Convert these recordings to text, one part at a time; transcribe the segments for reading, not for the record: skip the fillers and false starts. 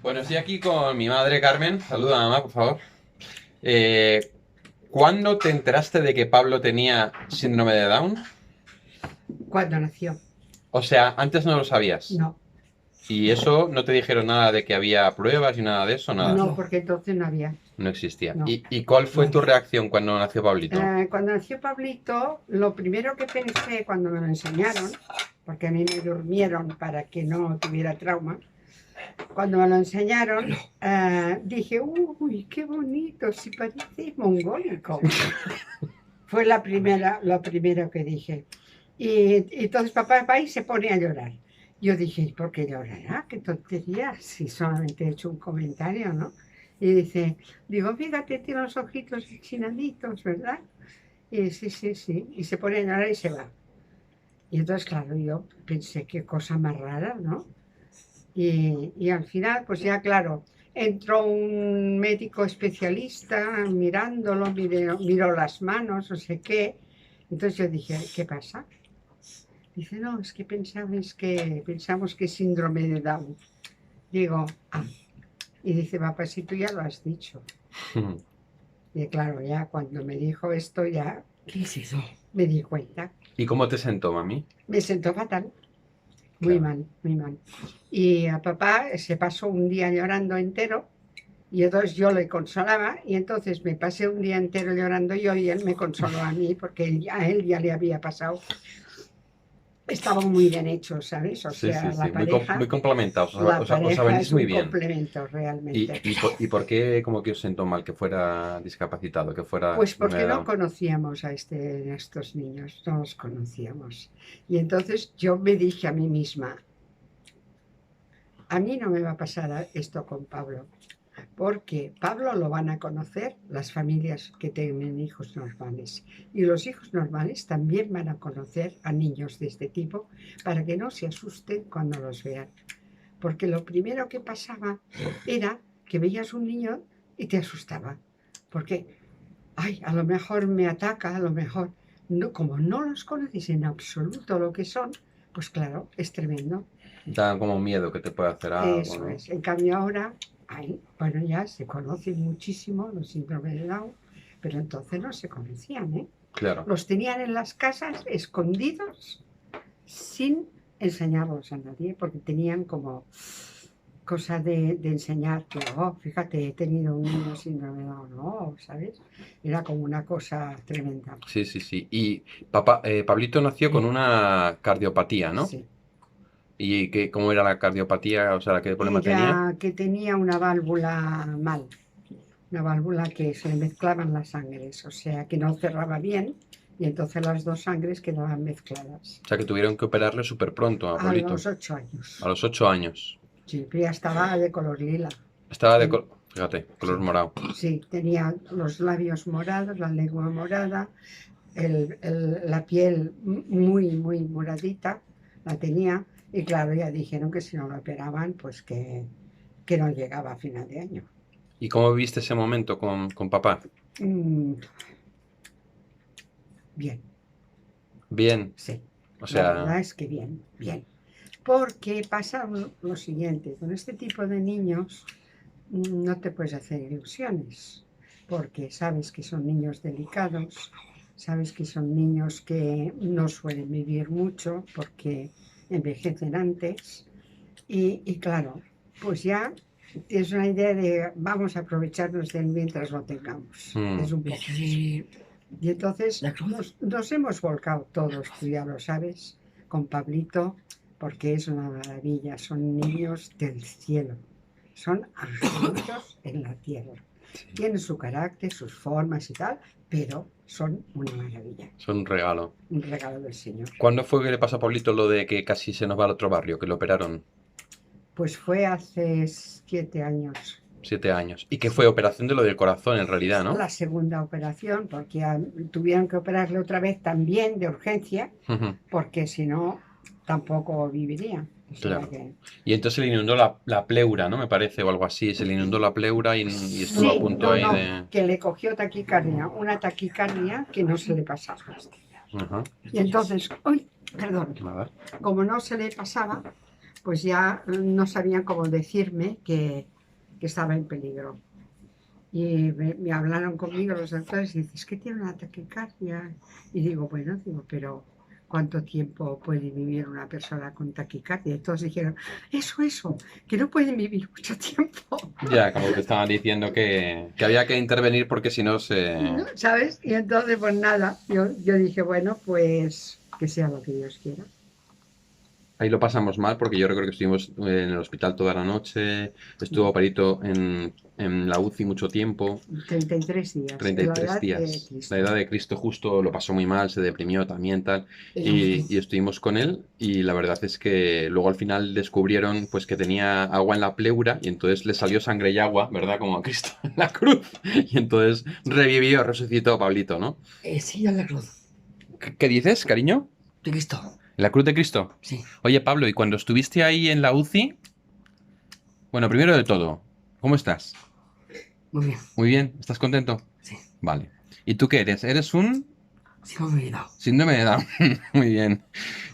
Bueno, estoy aquí con mi madre Carmen. Saluda, mamá, por favor. ¿Cuándo te enteraste de que Pablo tenía síndrome de Down? Cuando nació. O sea, antes no lo sabías. No, ¿Y eso no te dijeron nada de que había pruebas y nada de eso? Nada. no, porque entonces no había. No existía. No. ¿Y cuál fue tu reacción cuando nació Pablito? Cuando nació Pablito, lo primero que pensé cuando me lo enseñaron, porque a mí me durmieron para que no tuviera trauma, cuando me lo enseñaron, dije, uy, qué bonito, si parece mongólico. Fue lo primero que dije. Y entonces papá va y se pone a llorar. Yo dije, ¿y por qué llorará? Qué tontería, si solamente he hecho un comentario, ¿no? Y digo, fíjate, tiene los ojitos chinaditos, ¿verdad? Y sí, sí, sí. Y se pone a llorar y se va. Y entonces, claro, yo pensé, qué cosa más rara, ¿no? Y al final, pues ya, claro, entró un médico especialista mirándolo, miró las manos, no sé qué. Entonces yo dije, ¿qué pasa? Dice, no, es que pensamos que es síndrome de Down. Digo, ah. Y dice, papá, si tú ya lo has dicho. Y claro, ya cuando me dijo esto, ya ¿Qué es eso? me di cuenta. ¿Y cómo te sentó, mami? Me sentó fatal, muy Claro. mal, muy mal. Y a papá se pasó un día llorando entero, y entonces yo le consolaba, y entonces me pasé un día entero llorando yo, y él me consoló a mí, porque a él ya le había pasado. Estaban muy bien hechos, ¿sabes? O Sí, sea, sí, la sí. pareja, Muy complementados. la Os pareja venís es muy un bien. complemento realmente. ¿Y por qué como que os sentó mal que fuera discapacitado, que fuera Pues síndrome porque de no Down? conocíamos a estos niños, no los conocíamos. Y entonces yo me dije a mí misma, a mí no me va a pasar esto con Pablo, porque Pablo lo van a conocer las familias que tienen hijos normales. Y los hijos normales también van a conocer a niños de este tipo para que no se asusten cuando los vean. Porque lo primero que pasaba era que veías un niño y te asustaba. Porque, ay, a lo mejor me ataca, a lo mejor, no, como no los conoces en absoluto lo que son, pues claro, es tremendo. Da como miedo que te pueda hacer algo, Eso ¿no? es. En cambio ahora, ay, bueno, ya se conocen muchísimo los síndromes de Down, pero entonces no se conocían, ¿eh? Claro. Los tenían en las casas escondidos sin enseñarlos a nadie, porque tenían como cosa de enseñar que, oh, fíjate, he tenido un niño síndrome de Down, no, ¿sabes? Era como una cosa tremenda. Sí, sí, sí. Y Pablito nació con una cardiopatía, ¿no? Sí. ¿Y cómo era la cardiopatía? O sea, ¿qué problema tenía? Era que tenía una válvula mal, una válvula que se le mezclaban las sangres, o sea, que no cerraba bien y entonces las dos sangres quedaban mezcladas. O sea, que tuvieron que operarle súper pronto a A Pablito. los 8 años. A los 8 años. Sí, pero ya estaba de color lila. Estaba de color, fíjate, color Sí. morado. Sí, tenía los labios morados, la lengua morada, la piel muy, muy moradita, la tenía. Y claro, ya dijeron que si no lo operaban, pues que no llegaba a final de año. ¿Y cómo viviste ese momento con papá? Bien, Bien. sí. O La verdad sea, es que bien, bien. Porque pasa lo siguiente, con este tipo de niños no te puedes hacer ilusiones, porque sabes que son niños delicados, sabes que son niños que no suelen vivir mucho porque envejecen antes y claro, pues ya tienes una idea de vamos a aprovecharnos de él mientras lo tengamos. Es un poco así. Y entonces nos hemos volcado todos, tú ya lo sabes, con Pablito, porque es una maravilla, son niños del cielo, son angelitos en la tierra. Tienen su carácter, sus formas y tal, pero son una maravilla, son un regalo. un regalo del Señor. ¿Cuándo fue que le pasó a Pablito lo de que casi se nos va al otro barrio, que lo operaron? Pues fue hace 7 años. 7 años. Y que fue operación de lo del corazón, en realidad, ¿no? La segunda operación, porque tuvieron que operarle otra vez también de urgencia, Ujú, porque si no, tampoco viviría. O sea claro. que... Y entonces se le inundó la pleura, ¿no? Me parece, o algo así. Se le inundó la pleura y estuvo a Sí, punto no, ahí no, de... que le cogió taquicardia, una taquicardia que no se le pasaba. Ajá, Y entonces, uy, perdón, nada. como no se le pasaba, pues ya no sabían cómo decirme que que estaba en peligro. Y me hablaron conmigo los doctores y dicen, es que tiene una taquicardia. Y digo, bueno, digo, pero ¿cuánto tiempo puede vivir una persona con taquicardia? Y todos dijeron, eso, que no pueden vivir mucho tiempo. Ya, como te estaban diciendo que había que intervenir porque si no se... ¿Sabes? Y entonces, pues nada, yo dije, bueno, pues que sea lo que Dios quiera. Ahí lo pasamos mal porque yo recuerdo que estuvimos en el hospital toda la noche, estuvo Parito en la UCI mucho tiempo, 33 días, la 33 edad de días. Cristo. La edad de Cristo justo lo pasó muy mal, se deprimió también tal, y estuvimos con él y la verdad es que luego al final descubrieron pues que tenía agua en la pleura y entonces le salió sangre y agua, ¿verdad? Como a Cristo en la cruz. Y entonces revivió, resucitó Pablito, ¿no? Sí, a la cruz. ¿Qué dices, cariño? De Cristo. ¿La cruz de Cristo? Sí. Oye, Pablo, ¿y cuando estuviste ahí en la UCI? Bueno, primero de todo, ¿cómo estás? Muy bien. Muy bien, ¿estás contento? Sí. Vale. ¿Y tú qué eres? ¿Eres un Sí, me he olvidado. síndrome de Down? Muy bien.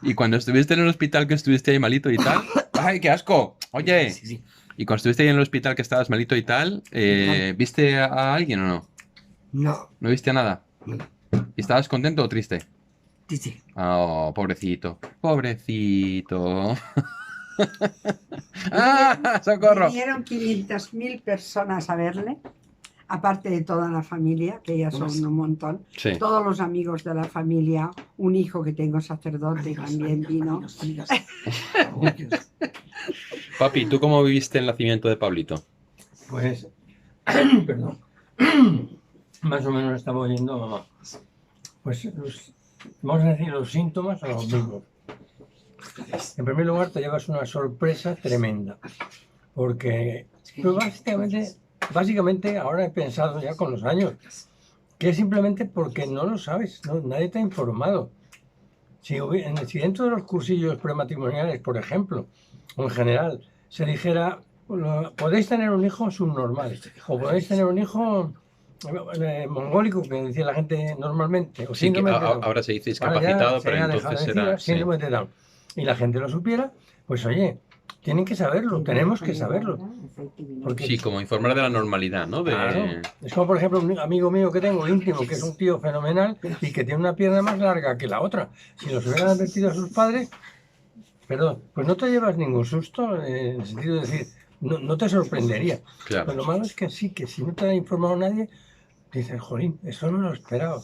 ¿Y cuando estuviste en el hospital que estuviste ahí malito y tal? ¡Ay, qué asco! Oye, Sí, sí. ¿y cuando estuviste ahí en el hospital que estabas malito y tal, viste a alguien o no? No. ¿No viste a nada? No. ¿Y estabas contento o triste? Sí, sí. Oh, pobrecito. Pobrecito. ¡Ah! ¡Socorro! Vinieron 500.000 personas a verle, aparte de toda la familia, que ya son un montón. Sí. Todos los amigos de la familia, un hijo que tengo sacerdote también vino. Papi, ¿tú cómo viviste el nacimiento de Pablito? Pues, perdón, más o menos estaba oyendo, pues, vamos a decir, los síntomas son los mismos. En primer lugar, te llevas una sorpresa tremenda, porque pues, básicamente ahora he pensado ya con los años, que es simplemente porque no lo sabes, nadie te ha informado. Si dentro de los cursillos prematrimoniales, por ejemplo, o en general, se dijera, podéis tener un hijo subnormal, o podéis tener un hijo mongólico, que decía la gente normalmente, o Sí, que síndrome de Down. ahora se dice Ahora ya discapacitado, se pero ha dejado entonces de decir era... sí. síndrome de Down. Y la gente lo supiera, pues oye, tienen que saberlo, tenemos que saberlo. Porque, Sí, como informar de la normalidad, ¿no? De... claro, es como por ejemplo un amigo mío que tengo íntimo, que es un tío fenomenal y que tiene una pierna más larga que la otra. Si los hubieran advertido a sus padres, perdón, pues no te llevas ningún susto, en el sentido de decir, no te sorprendería. Claro. Pero lo malo es que sí, que si no te ha informado nadie, dices, jolín, eso no lo esperaba.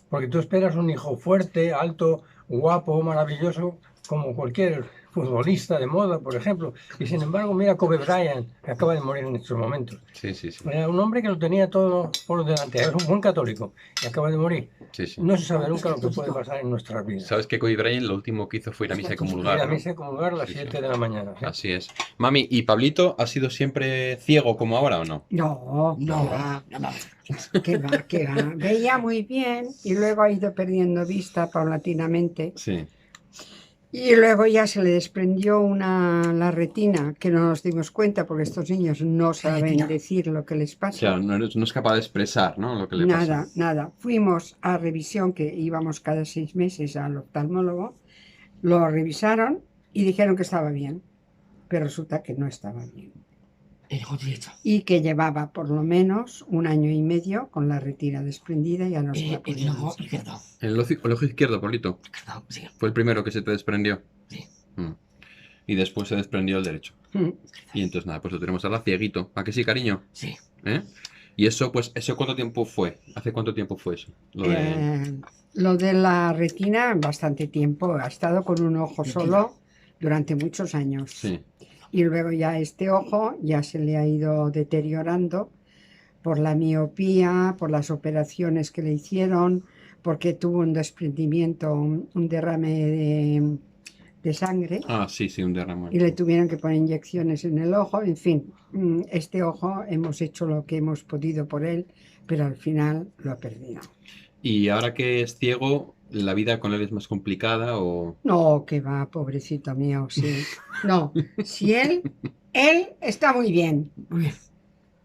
Porque tú esperas un hijo fuerte, alto, guapo, maravilloso, como cualquier futbolista de moda, por ejemplo. Y sin embargo, mira Kobe Bryant, que acaba de morir en estos momentos. Sí, sí, sí. Era un hombre que lo tenía todo por delante, era un buen católico y acaba de morir. Sí, sí. No se sabe nunca lo que puede pasar en nuestras vidas. ¿Sabes que Kobe Bryant lo último que hizo fue ir a misa y Ir comulgar, a ¿no? misa y comulgar a las Sí, 7 sí. de la mañana. ¿sí? Así es. Mami, ¿y Pablito ha sido siempre ciego como ahora o no? No, No, va, no, no. que va. Veía muy bien y luego ha ido perdiendo vista paulatinamente. Sí. Y luego ya se le desprendió la retina, que no nos dimos cuenta porque estos niños no saben Retina. decir lo que les pasa. Claro, no es capaz de expresar, ¿no? Lo que le pasa. Nada. Fuimos a revisión, que íbamos cada 6 meses al oftalmólogo, lo revisaron y dijeron que estaba bien, pero resulta que no estaba bien. El ojo derecho. Y que llevaba por lo menos 1 año y medio con la retina desprendida y ya no se la El podía ojo usar. izquierdo. El ojo izquierdo, Pablito. Izquierdo, sí. Fue el primero que se te desprendió. Sí. Mm. Y después se desprendió el derecho. Y entonces nada, pues lo tenemos ahora cieguito. ¿A que sí, cariño? Sí. ¿Eh? Y eso, pues, ¿eso cuánto tiempo fue? ¿Hace cuánto tiempo fue eso? Lo de la retina, bastante tiempo. Ha estado con un ojo solo durante muchos años. Sí. Y luego ya este ojo ya se le ha ido deteriorando por la miopía, por las operaciones que le hicieron, porque tuvo un desprendimiento, un derrame de sangre Ah, sí, un derrame. y le tuvieron que poner inyecciones en el ojo. En fin, este ojo hemos hecho lo que hemos podido por él, pero al final lo ha perdido. Y ahora que es ciego, ¿la vida con él es más complicada o...? No, que va, pobrecito mío, sí. No, si él está muy bien Muy bien.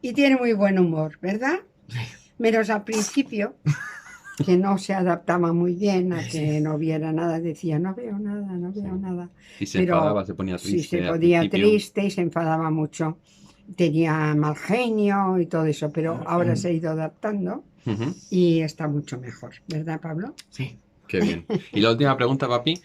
y tiene muy buen humor, ¿verdad? Sí. Menos al principio, que no se adaptaba muy bien a que no viera nada, decía, no veo nada. Y se Pero enfadaba, se ponía sí, triste se al ponía principio. triste y se enfadaba mucho. tenía mal genio y todo eso, pero ahora se ha ido adaptando Ujú. y está mucho mejor, ¿verdad, Pablo? Sí. Qué bien. Y la última pregunta, papi.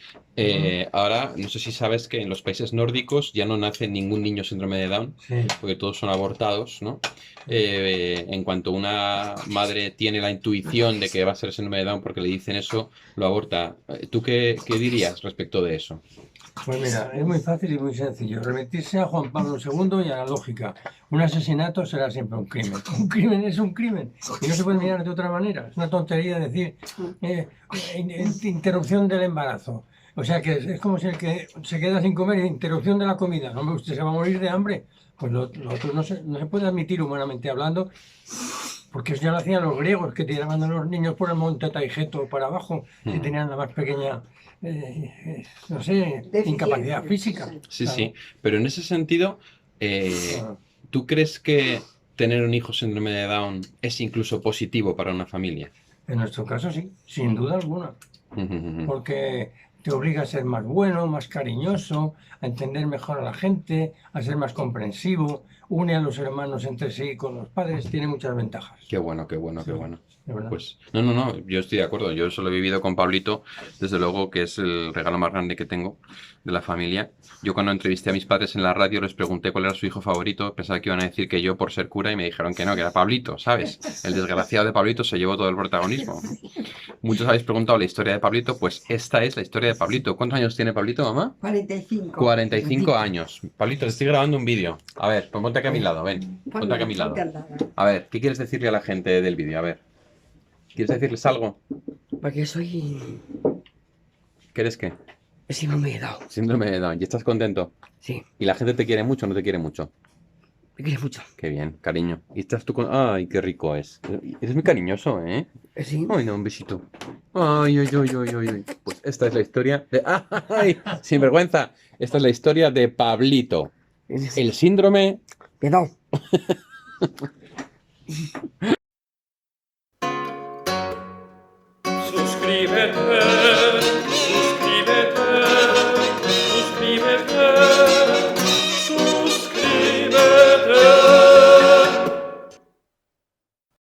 Ahora, no sé si sabes que en los países nórdicos ya no nace ningún niño síndrome de Down, Sí. porque todos son abortados, ¿no? En cuanto una madre tiene la intuición de que va a ser síndrome de Down porque le dicen eso, lo aborta. ¿Tú qué dirías respecto de eso? Pues mira, es muy fácil y muy sencillo. Remitirse a Juan Pablo II y a la lógica. Un asesinato será siempre un crimen. Un crimen es un crimen. Y no se puede mirar de otra manera. Es una tontería decir interrupción del embarazo. O sea que es como si el que se queda sin comer, interrupción de la comida. No, usted se va a morir de hambre. Pues lo otro no se puede admitir humanamente hablando, porque eso ya lo hacían los griegos, que tiraban a los niños por el monte Taigeto para abajo, si tenían la más pequeña, no sé, incapacidad física. Sí, Claro. sí. Pero en ese sentido, ¿tú crees que tener un hijo síndrome de Down es incluso positivo para una familia? En nuestro caso sí, sin duda alguna, Ujú. porque te obliga a ser más bueno, más cariñoso, a entender mejor a la gente, a ser más comprensivo, une a los hermanos entre sí con los padres, tiene muchas ventajas. Qué bueno, qué bueno, qué Sí, bueno. de verdad. Pues no, yo estoy de acuerdo. Yo eso lo he vivido con Pablito, desde luego que es el regalo más grande que tengo de la familia. Yo cuando entrevisté a mis padres en la radio les pregunté cuál era su hijo favorito, pensaba que iban a decir que yo por ser cura y me dijeron que no, que era Pablito, ¿sabes? El desgraciado de Pablito se llevó todo el protagonismo. Muchos habéis preguntado la historia de Pablito, pues esta es la historia de Pablito. ¿Cuántos años tiene Pablito, mamá? 45. 45 años. Pablito, te estoy grabando un vídeo. A ver, pues ponte aquí a mi lado, ven. Ponte aquí a mi lado. A ver, ¿qué quieres decirle a la gente del vídeo? A ver. ¿Quieres decirles algo? Porque soy ¿Qué eres qué? síndrome de Down. Síndrome de Down. ¿Y estás contento? Sí, ¿Y la gente te quiere mucho o no te quiere mucho? me quieres mucho. Qué bien, cariño. ¿Y estás tú con...? Ay, qué rico es. Eres muy cariñoso, ¿eh? Sí. Ay, no, un besito. Ay, ay, ay, ay, ay, ay. Pues esta es la historia de... ¡Ay! Sin vergüenza. Esta es la historia de Pablito. El síndrome De Down.